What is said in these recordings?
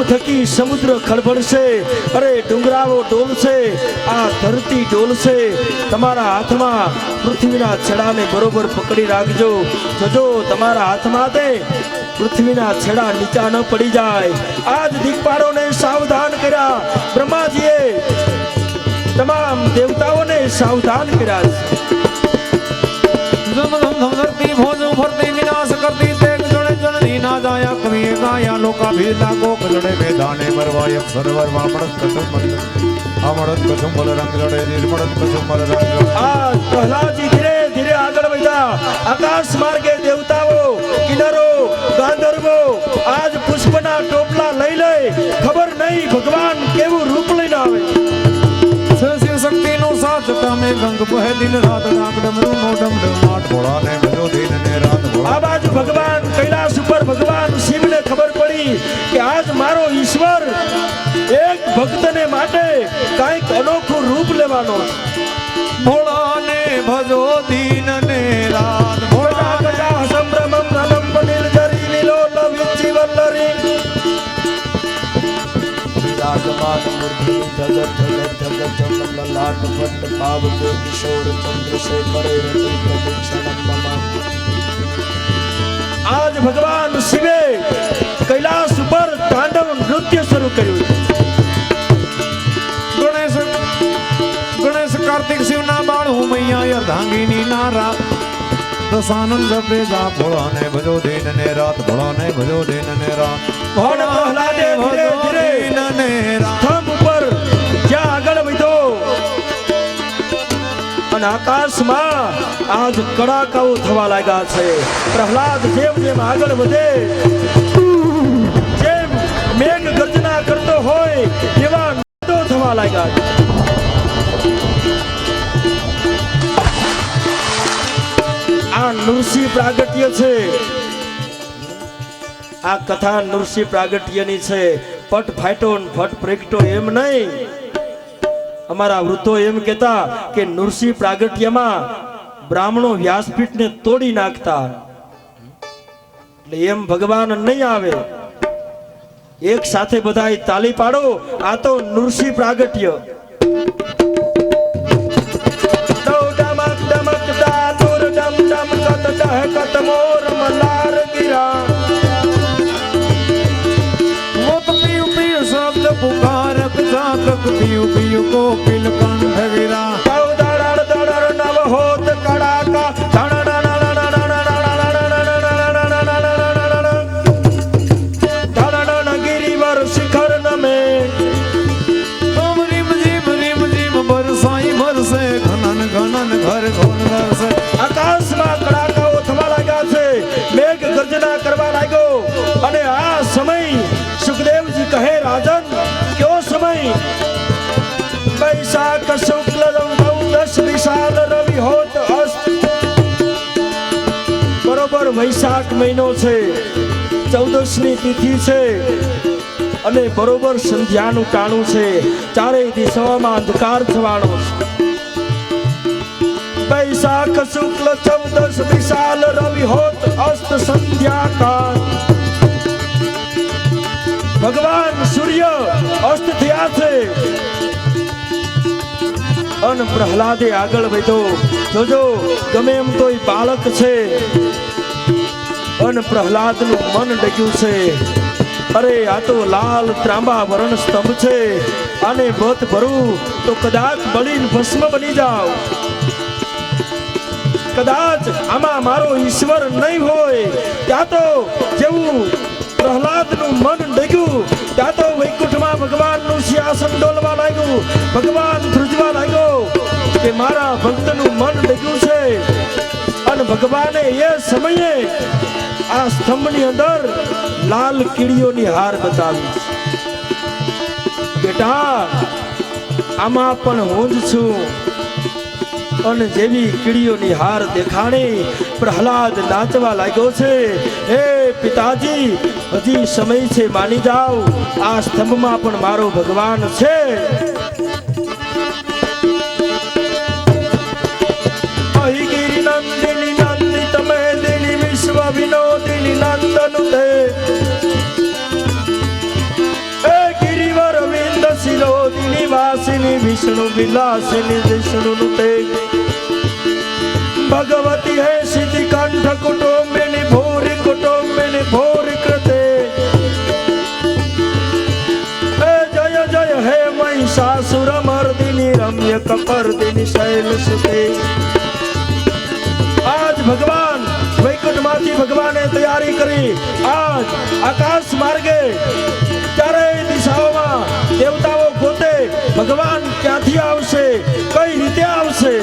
થકી સમુદ્ર ખળભળશે, અરે ડુંગરાઓ ડોલશે, આ ધરતી ડોલશે. તમારા હાથમાં પૃથ્વીના છેડાને બરોબર પકડી રાખજો. જોજો તમારા હાથમાં તે પૃથ્વીના છેડા નીચા ન પડી જાય. આજ દિક્પાળોને સાવધાન કર્યા બ્રહ્માજીએ, તમામ દેવતાઓને સાવધાન કર્યા. ધરતી ભોજું ફરતી વિનાશ કરતી તેગ જણે જણની ના જાયા કવિએ ગાયા લોકા ભીલા કોક જડે મેદાને મરવાય સરોવર વામણત કસમ અમરત કસમ બલ રંગ જડે નિર્મળત કસમ બલ રંગ. આ પ્રહલાદજી ધીરે ધીરે આગળ વધ્યા. આકાશ માર્ગે દેવતાઓ, કિન્નરો, ગાંધર્વો આજ પુષ્પના ટોપલા લઈ લે. ખબર નહીં ભગવાન કેવું રૂપ લઈને આવે. શિવ શક્તિ નો સાથ તમે ગંગ બહે દિન રાત નાક ડમરૂ નો ડમડમ માટ ભોળા ને ભજો દિન ને રાત ભોળા. આ બાજુ ભગવાન કૈલાસ ઉપર ભગવાન શિવને ખબર પડી કે આજ મારો ઈશ્વર એક ભક્તને માટે કંઈક અનોખું રૂપ લેવાનો. ભોળા ને ભજો દિન ને રાત ભોળા કટા સંભ્રમમ નલમ નીલજરી વિલોલ વિચિવલ્લરી. રાજમાન મૂર્તિ જગત જગત જગત જમલલાટ ભટ્ટ પાવ કે કિશોર ચંદ્રશેખર રતિ પ્રદક્ષિણમ મમ. આજ ભગવાન શિવે કૈલાસ ઉપર તાંડવ નૃત્ય શરૂ કર્યું. ગણેશ કાર્તિક શિવના બાળ ઉમૈયા અર્ધાંગીની નારા દશાનંદ જપેજા ભોળા ને ભજો દિન ને રાત ભોળા ને ભજો દિન ને રાત પ્રહલાદે ધીરે ધીરે સ્તંભ ઉપર જ્યાં આગળ વધ્યો અને આકાશમાં આજ કડાકાઓ થવા લાગ્યા છે. પ્રહલાદ જેમ જેમ આગળ વધે, જેમ મેઘ ગર્જના કરતો હોય એવા નાદો થવા લાગ્યા. આ નૃસિંહ પ્રાગટ્ય છે. આ કથા નૃસિંહ પ્રાગટ્યની છે. પટ ફાટ્યો ને ફટ પ્રગટ્યો એમ નહીં. અમારા વૃદ્ધો એમ કહેતા કે નૃસિંહ પ્રાગટ્યમાં બ્રાહ્મણો વ્યાસપીઠને તોડી નાખતા. એટલે એમ ભગવાન નહીં આવે. એક સાથે બધા તાલી પાડો. આ તો નૃસિંહ પ્રાગટ્ય. મોર મલાર ગિરા શબ્દ પુકારક જાતક પીયુ પીયુ કોકિલ કંઠ વિરા દળ દળ નવ હોત કડાકા ધડણ ગિરિવર શિખર નમે રીમ જીમ બરસાઈ બરસે ઘનન ઘનન ઘર ઘોન ઘરસે. આકાશમાં કડાકાઓ થવા લાગ્યા છે. મેઘ ગર્જના કરવા લાગ્યો. અને આ સમય સુખદેવજી કહે રાજન કયો સમય? વૈશાખ શુક્લ 14 વિશાલ રવિ હોત અસ્ત. બરોબર વૈશાખ મહિનો છે, 14ની તિથિ છે અને બરોબર સંધ્યાનું ટાણું છે. ચારેય દિશાઓમાં અંધકાર થવાનો છે. વૈશાખ શુક્લ 14 વિશાલ રવિ હોત અસ્ત સંધ્યા કાળ. ભગવાન સૂર્ય અસ્ત થયા છે. અન પ્રહલાદે આગળ વધ્યો. જોજો ગમે એમ તોય બાળક છે. અન પ્રહલાદનું મન ડગ્યું છે. અરે આ તો લાલ ત્રાંબા વરણ સ્તંભ છે. આને બત ભરું તો કદાચ બળીને ભસ્મ બની જાવ. કદાચ આમાં મારો ઈશ્વર નહીં હોય. ત્યાં તો જેવું પ્રહલાદનું મન ડગ્યું ત્યાં તો વૈકુંઠમાં ભગવાનનું સિંહાસન ડોલવા લાગ્યું. ભગવાન ધ્રુજવા લાગ્યો કે મારા ભક્તનું મન ડગ્યું છે. અને ભગવાને એ સમયે આ સ્તંભની અંદર લાલ કીડીઓની હાર બતાવી. બેટા આમાં પણ હું જ છું. અને જેવી કીડીઓની હાર દેખાણી પ્રહલાદ નાચવા લાગ્યો છે. હે પિતાજી હજી સમય છે, માની જાઓ. આ સ્તંભમાં પણ મારો ભગવાન છે. અહિગીરી નંદિની નંદિત મેદિની વિશ્વ વિનોદિની નંદન તે વિષ્ણુ વિલાસિની વિષ્ણુનું તેજ ભગવતી હે સિદ્ધિ કંઠ કુટુંબિની ભૂરી કુટુંબિની ભૂરી કૃતે જય જય હે મહિષાસુર મર્દિની રમ્ય કપર્દિની શૈલ સુતે આજ ભગવાન વૈકુંઠ માંથી ભગવાને તૈયારી કરી આજ આકાશ માર્ગે ચારેય દિશાઓમાં દેવતાઓ પોતે ભગવાન ક્યાંથી આવશે કઈ રીતે આવશે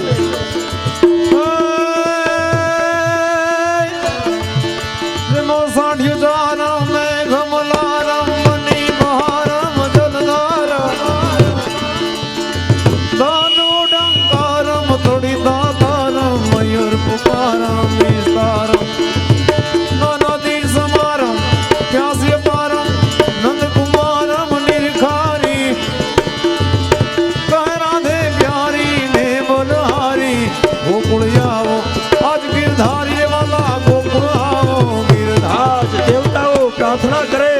પ્રાર્થના કરે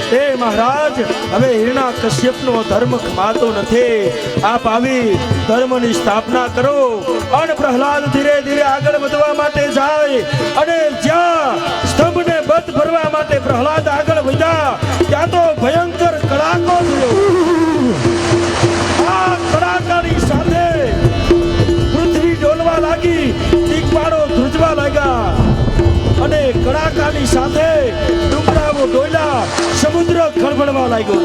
હે મહારાજ હવે હિરણા કશ્યપનો ધર્મ ખમાતો નથી આપ આવી ધર્મની સ્થાપના કરો અને પ્રહલાદ ધીરે ધીરે આગળ વધવા માટે જાય અને જ્યાં સ્તંભને બધ ભરવા માટે પ્રહલાદ આગળ વધ્યા ત્યાં તો ભયંકર કડાકો થયો આ કડાકાની સાથે પૃથ્વી ડોલવા લાગી દિગપાળો ધ્રુજવા લાગ્યા અને કડાકાની સાથે ડુંગરાઓ ડોલ્યા સમુદ્ર ખળભળવા લાગ્યો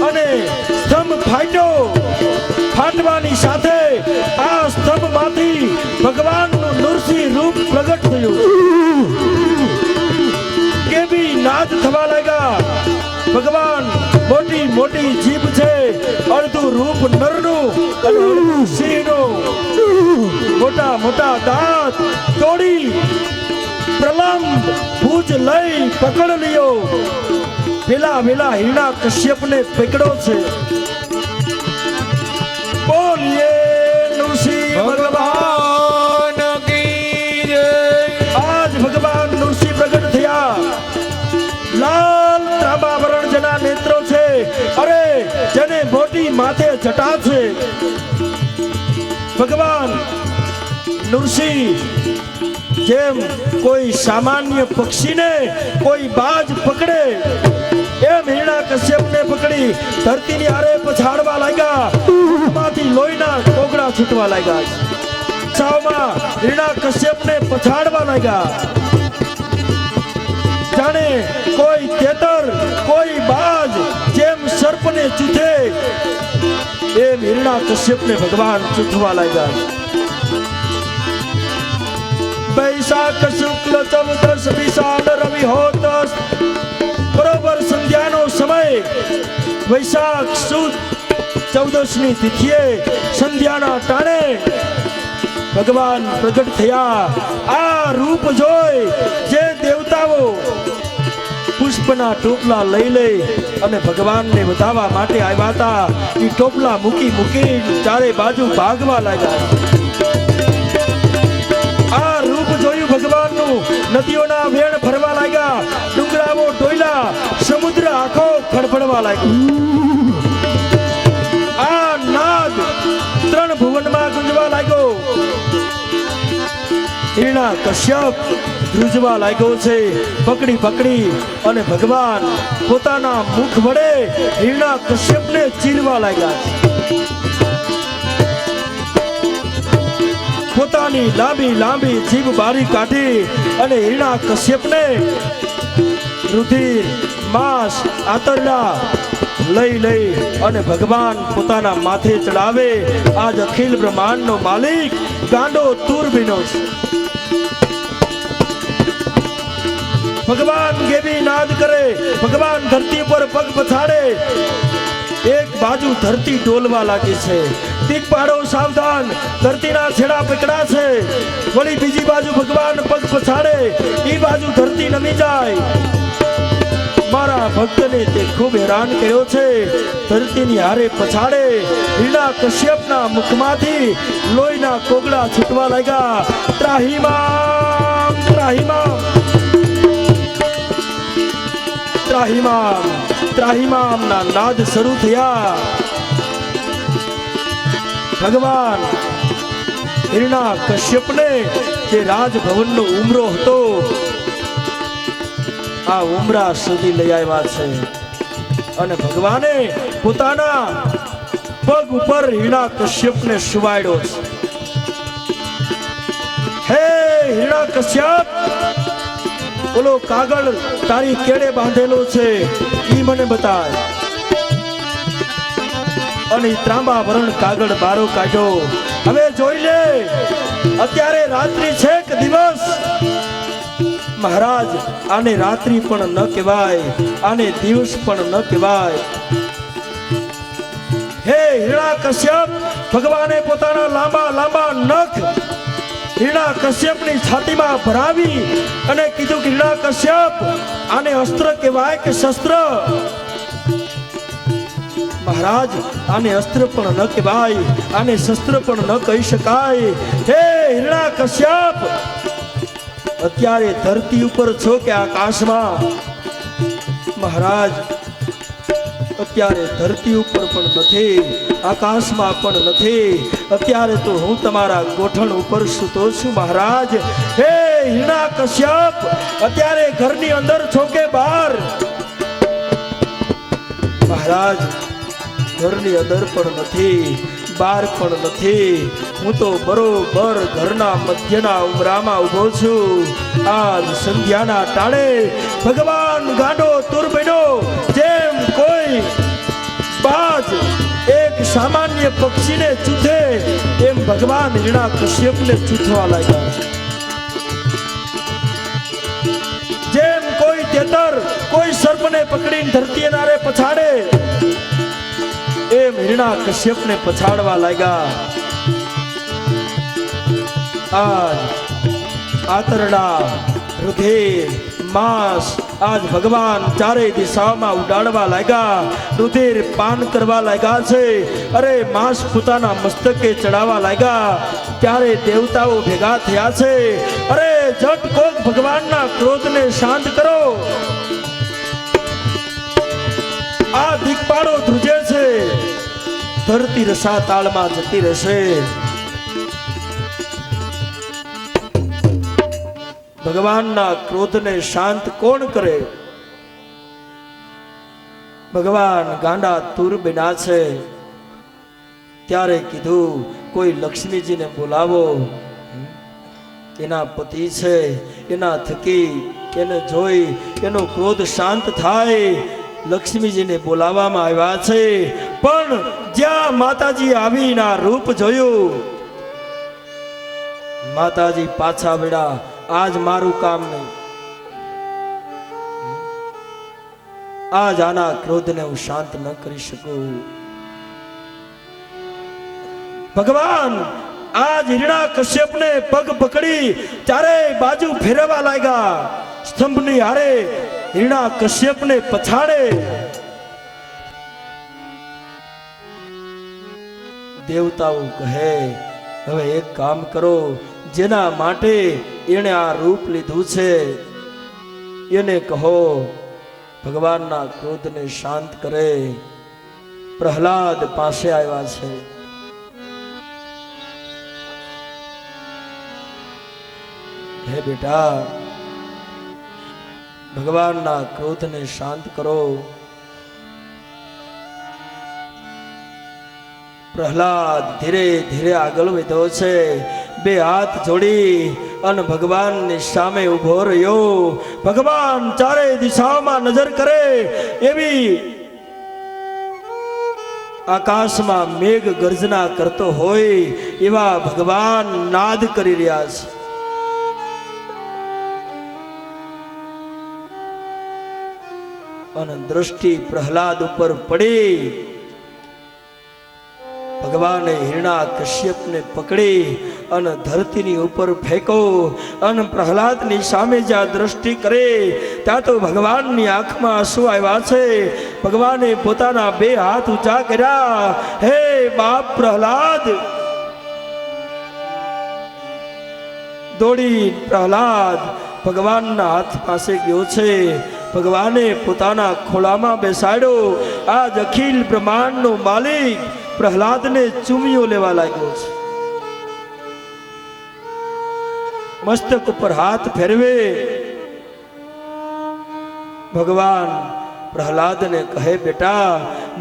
અને સ્તંભ ફાટ્યો ફાટવાની સાથે આ સ્તંભમાંથી ભગવાનનું નૃસિંહ રૂપ પ્રગટ થયું કેવી નાદ થવા લાગ્યા ભગવાન મોટી મોટી જીભ છે અડધું રૂપ નરનું અને અડધું સિંહનું મોટા મોટા દાંત તોડી પ્રલંબ ભુજ લઈ પકડ લ્યો પેલા હિરણા કશ્યપને પકડો છે બોલીએ નૃસિંહ ભગવાન કી જય આજ ભગવાન નૃસિંહ પ્રગટ થયા લાલ ત્રાંબાવરણ જેના નેત્રો છે અરે જેને મોટી માથે જટા છે ભગવાન નૃસિંહ જેમ કોઈ સામાન્ય પક્ષીને કોઈ બાજ પકડે એમ હિરણા કશ્યપને પકડી ધરતીની આરે પછાડવા લાગ્યા માંથી લોહીના કોગળા છૂટવા લાગ્યા સાવમાં હિરણા કશ્યપને પછાડવા લાગ્યા જાણે કોઈ તેતર કોઈ બાજ જેમ સર્પને ચૂથે એમ હિરણા કશ્યપને ભગવાન ચૂથવા લાગ્યા વૈશાખ શુક્લ ચૌદશ વિશાળ રવિ હોત બરોબર સંધ્યાનો સમય વૈશાખ સુદ 14 ની તિથિએ સંધ્યાના ટાણે ભગવાન પ્રગટ થયા આ રૂપ જોઈ જે દેવતાઓ પુષ્પના ટોપલા લઈ અને ભગવાનને વધાવવા માટે આવ્યા હતા એ ટોપલા મૂકી ચારે બાજુ ભાગવા લાગ્યા આ રૂપ જોયું ભગવાનનું નદીઓના વેણ ફરવા લાગ્યા ડુંગરાઓ ડોયલા સમુદ્ર આખો ખડભડવા લાગ્યો આ નાદ 3 ભુવનમાં ગુંજવા લાગ્યો હિરણા કશ્યપ ધ્રુજવા લાગ્યો છે પકડી અને ભગવાન પોતાના મુખ વડે હિરણા કશ્યપને ચીરવા લાગ્યા પોતાની લાંબી જીભ બારી કાઢી અને હિરણા કશ્યપને રુધિર માંસ આંતરડા લઈ અને ભગવાન પોતાના માથે ચડાવે આજ અખિલ બ્રહ્માંડનો માલિક ગાંડો તુરબીનો છે ભગવાન ગેબી નાદ કરે ભગવાન ધરતી પર પગ પછાડે એક બાજુ ધરતી ડોલવા લાગી છે દિગપાળો સાવધાન ધરતીના છેડા પકડા છે વળી બીજી બાજુ ભગવાન પગ પછાડે ઈ બાજુ ધરતી નમી જાય મારા ભક્તને તે ખૂબ હેરાન કર્યો છે ધરતીની હારે પછાડે હિરણા કશ્યપના મુખમાંથી લોહીના કોગળા છૂટવા લાગ્યા ત્રાહિમામ ત્રાહિમામ ના નાદ શરૂ થયા ભગવાન હિરણા કશ્યપને જે રાજભવનનો ઉમરો હતો આ ઉમરા સુધી લઈ આવ્યા છે અને ભગવાને પોતાના પગ ઉપર હિરણા કશ્યપને સુવાડ્યો છે. હે હિરણા કશ્યપ, ઓલો કાગળ તારી કેડે બાંધેલો છે ઈ મને બતાય. અને ત્રાંબા વરણ કાગળ બારો કાઢ્યો. હવે જોઈ લે, અત્યારે રાત્રિ છે કે દિવસ? મહારાજ, આને રાત્રિ પણ ન કહેવાય, આને દિવસ પણ ન કહેવાય. હે હિરણા કશ્યપ, ભગવાને પોતાના લાંબા લાંબા નખ હિરણા કશ્યપની છાતીમાં ભરાવી અને કીધું કે હિરણા કશ્યપ, આને અસ્ત્ર કહેવાય કે શસ્ત્ર? મહારાજ, આને અસ્ત્ર પણ ન કહેવાય, આને શસ્ત્ર પણ ન કહી શકાય. હે હિરણા કશ્યપ, અત્યારે ધરતી ઉપર છો કે આકાશમાં? મહારાજ, અત્યારે ધરતી ઉપર પણ નથી, આકાશમાં પણ નથી. અત્યારે તો હું તમારા ગોઠણ ઉપર સૂતો છું મહારાજ. હે હિરણા કશ્યપ, અત્યારે ઘરની અંદર છો કે બહાર? મહારાજ, ઘરની અંદર પણ નથી, બહાર પણ નથી. હું તો બરોબર ઘરના મધ્યના ઉમરામાં ઊભો છું. આજ સંધ્યાના ટાણે ભગવાન ગાંડો તુર બન્યો. જેમ કોઈ બાજ એક સામાન્ય પક્ષીને ચૂથે એમ ભગવાન હિરણા કશ્યપને ચૂથવા લાગ્યા. જેમ કોઈ તેતર કોઈ સર્પને પકડીને ધરતી નારે પછાડે એમ હિરણા કશ્યપને પછાડવા લાગ્યા. આજ આતરડા, રુધિર, માંસ આજ ભગવાન ચારેય દિશાઓમાં ઉડાડવા લાગ્યા. રુધિર પાન કરવા લાગ્યા છે. અરે માંસ પોતાના મસ્તકે ચડાવવા લાગ્યા. ત્યારે દેવતાઓ ભેગા થયા છે. અરે જટ કોક ભગવાનના ક્રોધને શાંત કરો. આ દિગપાળો ધ્રુજે છે, ધરતી રસા તાળમાં જતી રહેશે. ભગવાનના ક્રોધને શાંત કોણ કરે? ભગવાન ગાંડા તુર બન્યા છે. ત્યારે કીધું કોઈ લક્ષ્મીજીને બોલાવો. એના પતિ છે, એના થકી એને જોઈ એનો ક્રોધ શાંત થાય. લક્ષ્મીજીને બોલાવવામાં આવ્યા છે. પણ જ્યાં માતાજી આવીના રૂપ જોયું, માતાજી પાછા વળ્યા. આજ મારું કામ નહીં, આજ આના ક્રોધને હું શાંત ન કરી શકું. ભગવાન આજ હિરણા કશ્યપને પગ પકડી ચારે બાજુ ફેરવા લાગ્યા. સ્તંભની હારે હિરણા કશ્યપને પછાડે. દેવતાઓ કહે, હવે એક કામ કરો, જેના માટે એને આ રૂપ લીધું છે એને કહો ભગવાનના ક્રોધને શાંત કરે. પ્રહલાદ પાસે આવ્યા છે. હે બેટા, ભગવાનના ક્રોધને શાંત કરો. પ્રહલાદ ધીરે ધીરે આગળ વધ્યો છે. બે હાથ જોડી અને ભગવાનની સામે ઉભો રહ્યો. ભગવાન ચારે દિશાઓમાં નજર કરે એવી આકાશમાં મેઘ ગર્જના કરતો હોય એવા ભગવાન નાદ કરી રહ્યા છે. અને દ્રષ્ટિ પ્રહલાદ ઉપર પડી. ભગવાને હિરણા કશ્યપને પકડી અને ધરતીની ઉપર ફેંકો. અને પ્રહલાદની સામે જ્યાં દ્રષ્ટિ કરે ત્યાં તો ભગવાનની આંખમાં આંસુ આવ્યા છે. ભગવાને પોતાના બે હાથ ઊંચા કર્યા. હે બાપ પ્રહલાદ! દોડી પ્રહલાદ ભગવાનના હાથ પાસે ગયો છે. ભગવાને પોતાના ખોળામાં બેસાડ્યો. આજ અખિલ બ્રહ્માંડનો માલિક પ્રહલાદને ચૂમીઓ લેવા લાગ્યો છે. મસ્તક ઉપર હાથ ફેરવે. ભગવાન પ્રહલાદને કહે, બેટા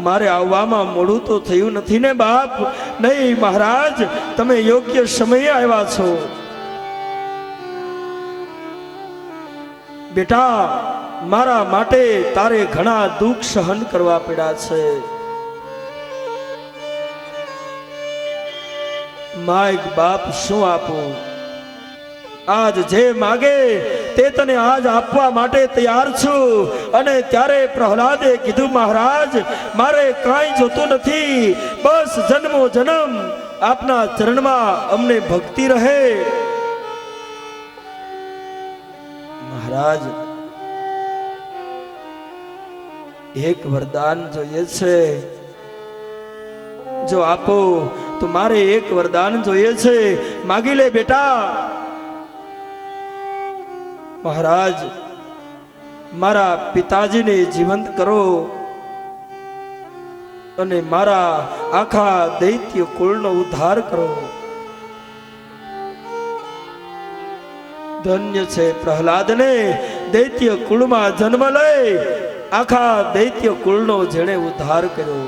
મારે આવવામાં મોડું તો થયું નથી ને બાપ? નહીં મહારાજ, તમે યોગ્ય સમયે આવ્યા છો. બેટા મારા માટે તારે ઘણા દુઃખ સહન કરવા પડ્યા છે. માગ બાપ, શું આપું? આજ જે માગે તે તને આજ આપવા માટે તૈયાર છું. અને ત્યારે પ્રહલાદે કીધું, મહારાજ મારે કાંઈ જોતું નથી, બસ જન્મો જન્મ આપના ચરણમાં અમને ભક્તિ રહે. મહારાજ એક વરદાન જોઈએ છે, જો આપો તો મારે એક વરદાન જોઈએ છે, માગી લે બેટા. મહારાજ મારા પિતાજીને જીવંત કરો અને મારા આખા દૈત્ય કુળનો ઉદ્ધાર કરો. ધન્ય છે પ્રહલાદને દૈત્ય કુળમાં જન્મ લઈ આખા દૈત્ય કુળનો જેણે ઉદ્ધાર કર્યો.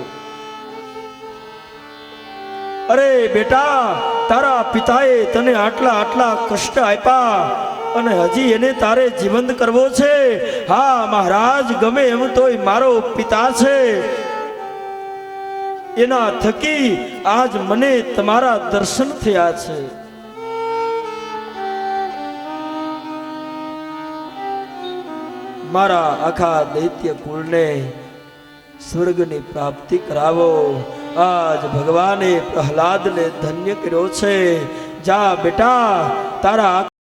અરે બેટા, તારા પિતાએ તને આટલા આટલા કષ્ટ આપ્યા અને હજી એને તારે જીવંત કરવો છે? હા મહારાજ, ગમે એમ તોય મારો પિતા છે. એના થકી આજ મને તમારા દર્શન થયા છે. મારા આખા દૈત્ય કુળને સ્વર્ગની પ્રાપ્તિ કરાવો. આજ ભગવાને પ્રહલાદને ધન્ય કર્યો છે. જા બેટા, તારા